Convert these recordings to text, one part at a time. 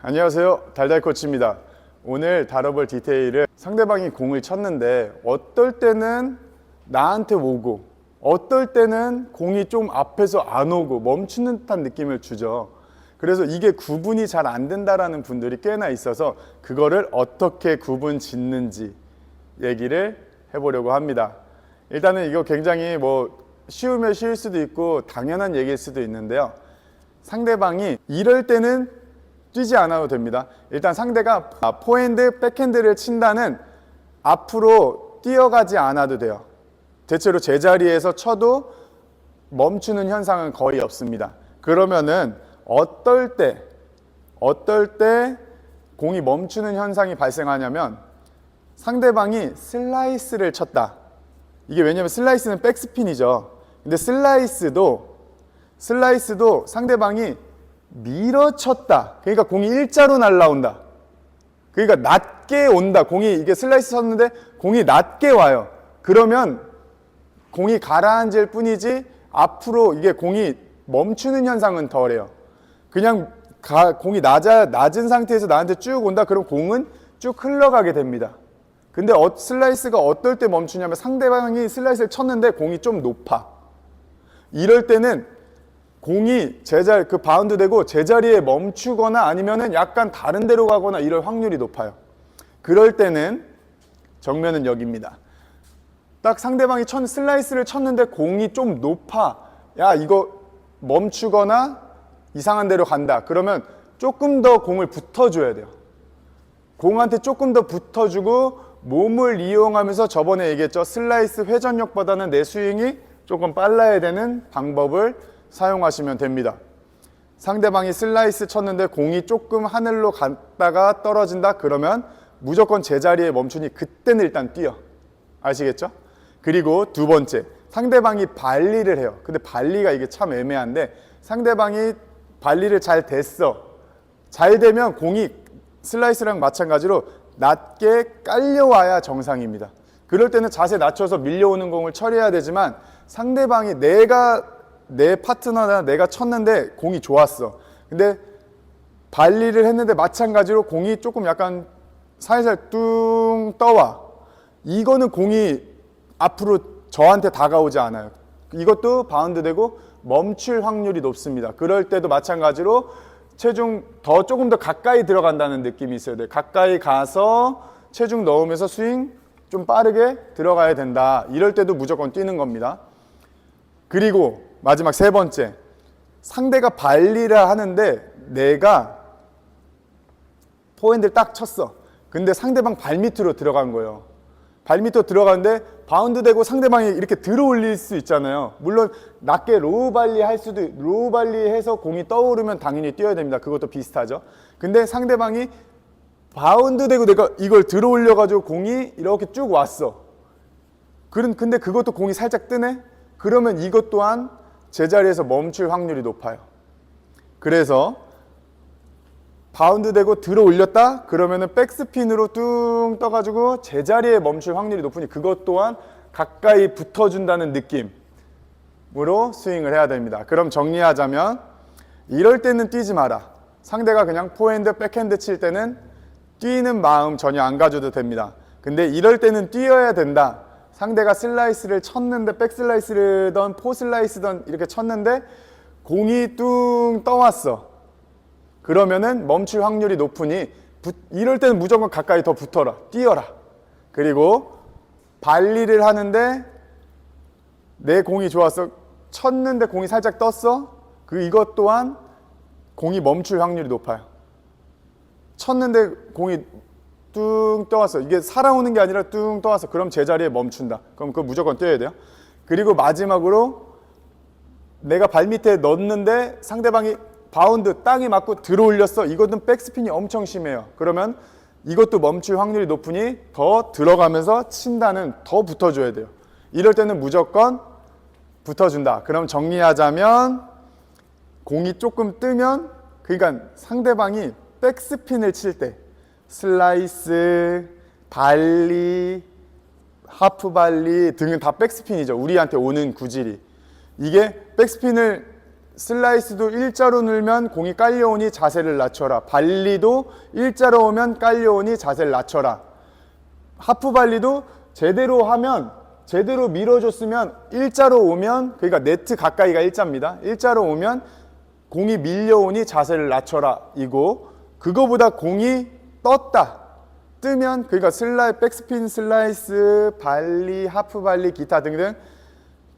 안녕하세요, 달달코치입니다. 오늘 다뤄볼 디테일은 상대방이 공을 쳤는데 어떨 때는 나한테 오고 어떨 때는 공이 좀 앞에서 안 오고 멈추는 듯한 느낌을 주죠. 그래서 이게 구분이 잘 안 된다라는 분들이 꽤나 있어서 그거를 어떻게 구분 짓는지 얘기를 해보려고 합니다. 일단은 이거 굉장히 쉬우면 쉬울 수도 있고 당연한 얘기일 수도 있는데요. 상대방이 이럴 때는 뛰지 않아도 됩니다. 일단 상대가 포핸드, 백핸드를 친다는 앞으로 뛰어가지 않아도 돼요. 대체로 제자리에서 쳐도 멈추는 현상은 거의 없습니다. 그러면은 어떨 때 공이 멈추는 현상이 발생하냐면 상대방이 슬라이스를 쳤다. 이게 왜냐면 슬라이스는 백스핀이죠. 근데 슬라이스도 상대방이 밀어쳤다. 그러니까 공이 일자로 날라온다. 그러니까 낮게 온다. 공이 이게 슬라이스 쳤는데 공이 낮게 와요. 그러면 공이 가라앉을 뿐이지 앞으로 이게 공이 멈추는 현상은 덜해요. 그냥 공이 낮은 상태에서 나한테 쭉 온다. 그럼 공은 쭉 흘러가게 됩니다. 근데 슬라이스가 어떨 때 멈추냐면 상대방이 슬라이스를 쳤는데 공이 좀 높아. 이럴 때는 공이 그 바운드 되고 제자리에 멈추거나 아니면은 약간 다른 데로 가거나 이럴 확률이 높아요. 그럴 때는 정면은 여기입니다. 딱 상대방이 슬라이스를 쳤는데 공이 좀 높아. 야, 이거 멈추거나 이상한 데로 간다. 그러면 조금 더 공을 붙어줘야 돼요. 공한테 조금 더 붙어주고 몸을 이용하면서 저번에 얘기했죠. 슬라이스 회전력보다는 내 스윙이 조금 빨라야 되는 방법을 사용하시면 됩니다. 상대방이 슬라이스 쳤는데 공이 조금 하늘로 갔다가 떨어진다. 그러면 무조건 제자리에 멈추니 그때는 일단 뛰어. 아시겠죠? 그리고 두 번째, 상대방이 발리를 해요. 근데 발리가 이게 참 애매한데 상대방이 발리를 잘 됐어. 잘 되면 공이 슬라이스랑 마찬가지로 낮게 깔려와야 정상입니다. 그럴 때는 자세 낮춰서 밀려오는 공을 처리해야 되지만 상대방이 내 파트너나 내가 쳤는데 공이 좋았어. 근데 발리를 했는데 마찬가지로 공이 조금 약간 살살 뚱 떠와. 이거는 공이 앞으로 저한테 다가오지 않아요. 이것도 바운드 되고 멈출 확률이 높습니다. 그럴 때도 마찬가지로 체중 조금 더 가까이 들어간다는 느낌이 있어야 돼요. 가까이 가서 체중 넣으면서 스윙 좀 빠르게 들어가야 된다. 이럴 때도 무조건 뛰는 겁니다. 그리고 마지막 세 번째, 상대가 발리를 하는데 내가 포핸드를 딱 쳤어. 근데 상대방 발 밑으로 들어간 거예요. 발 밑으로 들어가는데 바운드 되고 상대방이 이렇게 들어 올릴 수 있잖아요. 물론 낮게 로우 발리 해서 공이 떠오르면 당연히 뛰어야 됩니다. 그것도 비슷하죠. 근데 상대방이 바운드 되고 내가 이걸 들어 올려 가지고 공이 이렇게 쭉 왔어. 근데 그것도 공이 살짝 뜨네? 그러면 이것 또한 제자리에서 멈출 확률이 높아요. 그래서 바운드 되고 들어 올렸다? 그러면은 백스핀으로 뚱 떠가지고 제자리에 멈출 확률이 높으니 그것 또한 가까이 붙어준다는 느낌으로 스윙을 해야 됩니다. 그럼 정리하자면 이럴 때는 뛰지 마라. 상대가 그냥 포핸드, 백핸드 칠 때는 뛰는 마음 전혀 안 가져도 됩니다. 근데 이럴 때는 뛰어야 된다. 상대가 슬라이스를 쳤는데 백슬라이스든 포슬라이스든 이렇게 쳤는데 공이 뚱 떠왔어. 그러면은 멈출 확률이 높으니 이럴 때는 무조건 가까이 더 붙어라. 뛰어라. 그리고 발리를 하는데 내 공이 좋았어. 쳤는데 공이 살짝 떴어. 이것 또한 공이 멈출 확률이 높아요. 쳤는데 공이 뚱 떠왔어. 이게 살아오는 게 아니라 뚱 떠왔어. 그럼 제자리에 멈춘다. 그럼 그거 무조건 뛰어야 돼요. 그리고 마지막으로 내가 발밑에 넣었는데 상대방이 바운드 땅에 맞고 들어 올렸어. 이것은 백스핀이 엄청 심해요. 그러면 이것도 멈출 확률이 높으니 더 들어가면서 친다는 더 붙어줘야 돼요. 이럴 때는 무조건 붙어준다. 그럼 정리하자면 공이 조금 뜨면 그러니까 상대방이 백스핀을 칠 때 슬라이스, 발리, 하프 발리 등은 다 백스핀이죠. 우리한테 오는 구질이. 이게 백스핀을 슬라이스도 일자로 늘면 공이 깔려오니 자세를 낮춰라. 발리도 일자로 오면 깔려오니 자세를 낮춰라. 하프 발리도 제대로 하면, 제대로 밀어줬으면 일자로 오면, 그러니까 네트 가까이가 일자입니다. 일자로 오면 공이 밀려오니 자세를 낮춰라 이고, 그거보다 공이 떴다, 뜨면, 그러니까 백스핀 슬라이스, 발리, 하프 발리, 기타 등등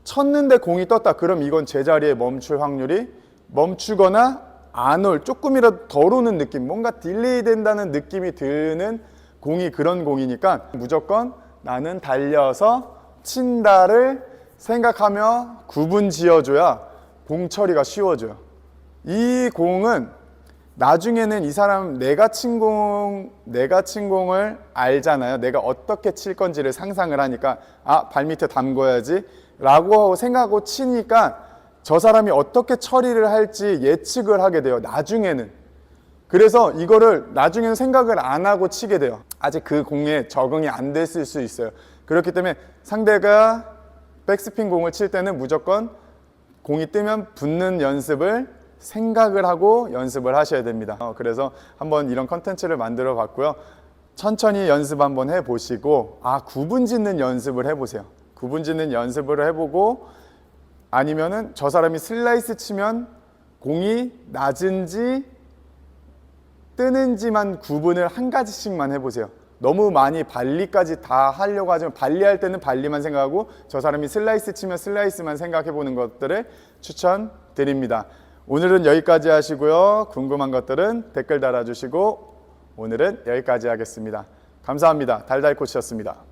쳤는데 공이 떴다. 그럼 이건 제자리에 멈출 확률이, 멈추거나 안 올, 조금이라도 덜 오는 느낌, 뭔가 딜레이 된다는 느낌이 드는 공이 그런 공이니까 무조건 나는 달려서 친다를 생각하며 구분 지어줘야 공 처리가 쉬워져요. 이 공은 나중에는 이 사람 내가 친 공을 알잖아요. 내가 어떻게 칠 건지를 상상을 하니까 아, 발밑에 담궈야지 라고 생각하고 치니까 저 사람이 어떻게 처리를 할지 예측을 하게 돼요, 나중에는. 그래서 이거를 나중에는 생각을 안 하고 치게 돼요. 아직 그 공에 적응이 안 됐을 수 있어요. 그렇기 때문에 상대가 백스핀 공을 칠 때는 무조건 공이 뜨면 붙는 연습을 생각을 하고 연습을 하셔야 됩니다. 그래서 한번 이런 컨텐츠를 만들어 봤고요. 천천히 연습 한번 해보시고, 아, 구분 짓는 연습을 해보세요. 구분 짓는 연습을 해보고, 아니면은 저 사람이 슬라이스 치면 공이 낮은지 뜨는지만 구분을 한 가지씩만 해보세요. 너무 많이 발리까지 다 하려고 하지만, 발리할 때는 발리만 생각하고 저 사람이 슬라이스 치면 슬라이스만 생각해 보는 것들을 추천드립니다. 오늘은 여기까지 하시고요. 궁금한 것들은 댓글 달아주시고, 오늘은 여기까지 하겠습니다. 감사합니다. 달달코치였습니다.